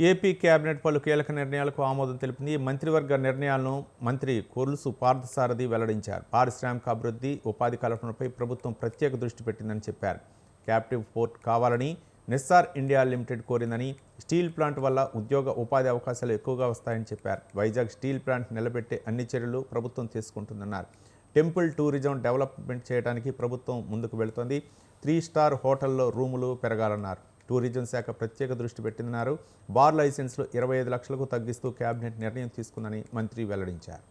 AP cabinet పలు కీలక నిర్ణయాలకు ఆమోదం తెలిపింది. మంత్రివర్గ నిర్ణయాలను మంత్రి కొలుసు పార్థసారథి వెల్లడించారు. పారిశ్రామిక అభివృద్ధి, ఉపాధి కల్పనపై ప్రభుత్వం ప్రత్యేక దృష్టి పెట్టిందని చెప్పారు. క్యాప్టివ్ పోర్ట్ కావాలని నిస్సార్ ఇండియా లిమిటెడ్ కోరిందని, స్టీల్ ప్లాంట్ వల్ల ఉద్యోగ ఉపాధి అవకాశాలు ఎక్కువగా వస్తాయని చెప్పారు. వైజాగ్ స్టీల్ ప్లాంట్ నిలబెట్టే అన్ని చర్యలు ప్రభుత్వం తీసుకుంటుందన్నారు. టెంపుల్ టూరిజం డెవలప్మెంట్ చేయడానికి ప్రభుత్వం ముందుకు వెళుతోంది. 3 స్టార్ హోటల్లో రూములు పెరగాలన్నారు. టూరిజం శాఖ ప్రత్యేక దృష్టి పెట్టిందన్నారు. బార్ లైసెన్స్లు 25 లక్షలకు తగ్గిస్తూ కేబినెట్ నిర్ణయం తీసుకుందని మంత్రి వెల్లడించారు.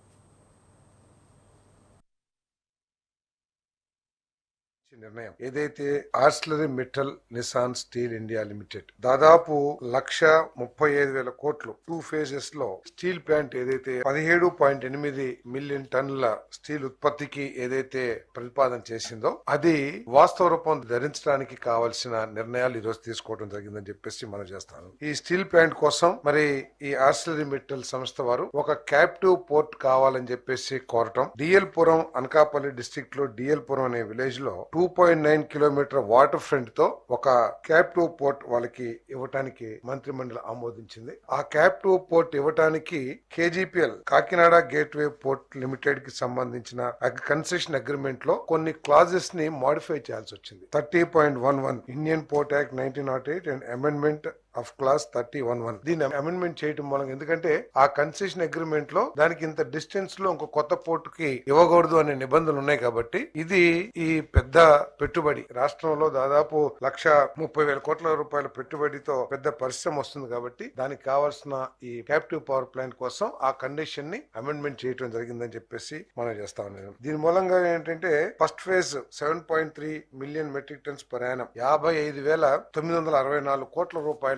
నిర్ణయం ఏదైతే ఆర్సిలరీ మెటల్ నిసాన్ స్టీల్ ఇండియా లిమిటెడ్ దాదాపు 1,35,000 కోట్లు 2 phases లో స్టీల్ ప్లాంట్ ఏదైతే 17.8 మిలియన్ టన్నుల స్టీల్ ఉత్పత్తికి ఏదైతే ప్రతిపాదన చేసిందో అది వాస్తవ రూపం ధరించడానికి కావాల్సిన నిర్ణయాలు ఈ రోజు తీసుకోవడం జరిగిందని చెప్పేసి మనం చేస్తాను. ఈ స్టీల్ ప్లాంట్ కోసం మరి ఈ ఆర్సిలరీ మెటల్ సంస్థ వారు ఒక క్యాప్టివ్ పోర్ట్ కావాలని చెప్పేసి కోరటం, డిఎల్ పురం అనకాపల్లి డిస్ట్రిక్ట్ లో డిఎల్ పురం అనే విలేజ్ లో 2.9 కిలోమీటర్ వాటర్ ఫ్రంట్ తో ఒక క్యాప్టివ్ పోర్ట్ వాళ్ళకి ఇవ్వటానికి మంత్రి మండలి ఆమోదించింది. ఆ క్యాప్టివ్ పోర్ట్ ఇవ్వటానికి కేజీపీఎల్ కాకినాడ గేట్వే పోర్ట్ లిమిటెడ్ కి సంబంధించిన కన్సెషన్ అగ్రిమెంట్ లో కొన్ని క్లాజెస్ ని మోడిఫై చేయాల్సి వచ్చింది. 30.11 Indian port act 1908 and amendment of class 30.11 దీన్ని అమెండ్మెంట్ చేయడం మూలంగా, ఎందుకంటే ఆ కన్సెషన్ అగ్రిమెంట్ లో దానికి ఇంత డిస్టెన్స్ లో ఇంకో కొత్త పోర్ట్ కి ఇవ్వకూడదు అనే నిబంధనలు ఉన్నాయి. కాబట్టి ఇది ఈ పెద్ద పెట్టుబడి రాష్ట్రంలో దాదాపు 1,30,000 కోట్ల రూపాయల పెట్టుబడితో పెద్ద పరిశ్రమ వస్తుంది. కాబట్టి దానికి కావాల్సిన ఈ క్యాప్టివ్ పవర్ ప్లాంట్ కోసం ఆ కండిషన్ ని అమెండ్మెంట్ చేయడం జరిగిందని చెప్పేసి మనం చేస్తా ఉన్నాం. దీని మూలంగా ఏంటంటే first phase 7.3 million metric tons per annum 55,964 కోట్ల రూపాయలు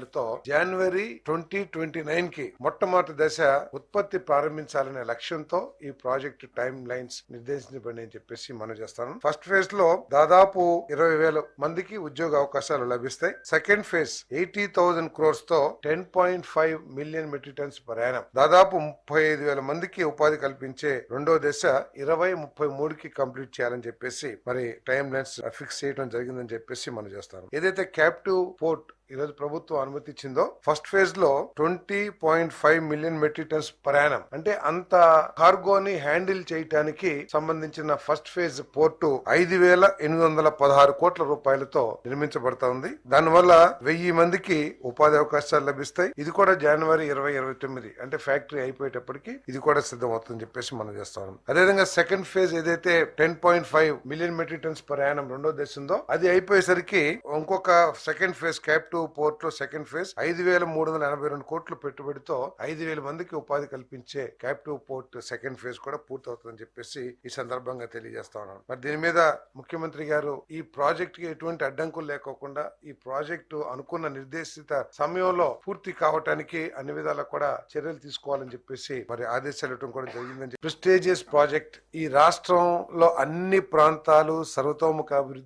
జనవరి 2029 కి మొట్టమొదటి దశ ఉత్పత్తి ప్రారంభించాలనే లక్ష్యంతో ఈ ప్రాజెక్టు టైం లైన్స్ నిర్దేశించబడి అని చెప్పేసి మనం చేస్తాను. ఫస్ట్ ఫేజ్ లో దాదాపు 20,000 మందికి ఉద్యోగ అవకాశాలు లభిస్తాయి. సెకండ్ ఫేజ్ 80,000 crores తో 10.5 million metric tons per annum దాదాపు 35,000 మందికి ఉపాధి కల్పించే రెండో దశ 2033 కి కంప్లీట్ చేయాలని చెప్పేసి మరి టైం లైన్స్ ఫిక్స్ చేయడం జరిగిందని చెప్పేసి మనం చేస్తాను. ఏదైతే క్యాప్టివ్ పోర్ట్ ఈ రోజు ప్రభుత్వం అనుమతించిందో ఫస్ట్ ఫేజ్ లో 20.5 million metric tons per annum అంటే అంత కార్గోని హ్యాండిల్ చేయడానికి సంబంధించిన ఫస్ట్ ఫేజ్ పోర్టు 5,816 కోట్ల రూపాయలతో నిర్మించబడతా ఉంది. దానివల్ల 1,000 మందికి ఉపాధి అవకాశాలు లభిస్తాయి. ఇది కూడా జనవరి 2029 అంటే ఫ్యాక్టరీ అయిపోయేటప్పటికి ఇది కూడా సిద్ధం అవుతుందని చెప్పేసి మనం చేస్తాం. అదేవిధంగా సెకండ్ ఫేజ్ ఏదైతే 10.5 million metric tons per annum రెండో దశ ఉందో అది అయిపోయేసరికి ఇంకొక సెకండ్ ఫేజ్ క్యాప్టివ్ పోర్ట్ లో సెకండ్ ఫేజ్ 5,382 కోట్ల పెట్టుబడితో 5,000 మందికి ఉపాధి కల్పించే క్యాప్టివ్ పోర్ట్ సెకండ్ ఫేజ్ కూడా పూర్తవుతుందని చెప్పేసి ఈ సందర్భంగా తెలియజేస్తా ఉన్నాను. మరి దీని మీద ముఖ్యమంత్రి గారు ఈ ప్రాజెక్ట్ కి ఎటువంటి అడ్డంకులు లేకోకుండా ఈ ప్రాజెక్టు అనుకున్న నిర్దేశిత సమయంలో పూర్తి కావటానికి అన్ని విధాలా కూడా చర్యలు తీసుకోవాలని చెప్పేసి మరి ఆదేశాలు ఇవ్వడం కూడా జరిగిందని. ప్రెస్టీజియస్ ప్రాజెక్ట్ ఈ రాష్ట్రంలో అన్ని ప్రాంతాలు సర్వతోముఖ అభివృద్ధి